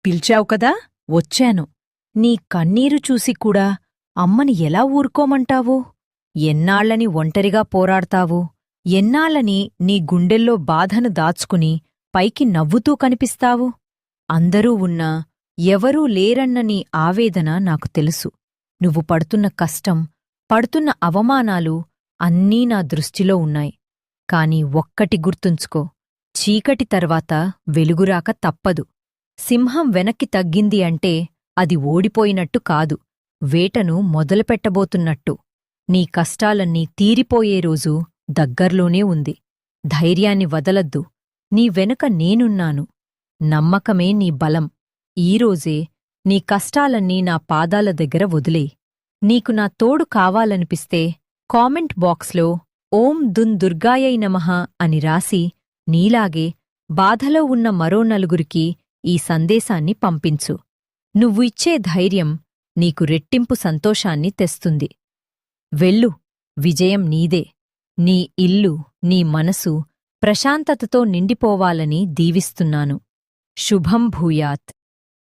పిలిచావు కదా వచ్చాను. నీ కన్నీరు చూసి కూడా అమ్మని ఎలా ఊరుకోమంటావు? ఎన్నాళ్లని ఒంటరిగా పోరాడతావు? ఎన్నాళ్లని నీ గుండెల్లో బాధను దాచుకుని పైకి నవ్వుతూ కనిపిస్తావు? అందరూ ఉన్నా ఎవరూ లేరన్న నీ ఆవేదన నాకు తెలుసు. నువ్వు పడుతున్న కష్టం, పడుతున్న అవమానాలు అన్నీ నా దృష్టిలో ఉన్నాయి. కాని ఒక్కటి గుర్తుంచుకో, చీకటి తర్వాత వెలుగురాక తప్పదు. సింహం వెనక్కి తగ్గింది అంటే అది ఓడిపోయినట్టు కాదు, వేటను మొదలుపెట్టబోతున్నట్టు. నీ కష్టాలన్నీ తీరిపోయే రోజు దగ్గర్లోనే ఉంది. ధైర్యాన్ని వదలద్దు. నీ వెనుక నేనున్నాను. నమ్మకమే నీ బలం. ఈరోజే నీ కష్టాలన్నీ నా పాదాల దగ్గర వదిలేయ్. నీకు నా తోడు కావాలనిపిస్తే కామెంట్ బాక్స్లో ఓం దున్ దుర్గాయై నమః అని రాసి నీలాగే బాధలో ఉన్న మరో నలుగురికి ఈ సందేశాన్ని పంపించు. నువ్వు ఇచ్చే ధైర్యం నీకు రెట్టింపు సంతోషాన్ని తెస్తుంది. వెళ్ళు, విజయం నీదే. నీ ఇల్లు, నీ మనసు ప్రశాంతతతో నిండిపోవాలని దీవిస్తున్నాను. శుభం భూయాత్.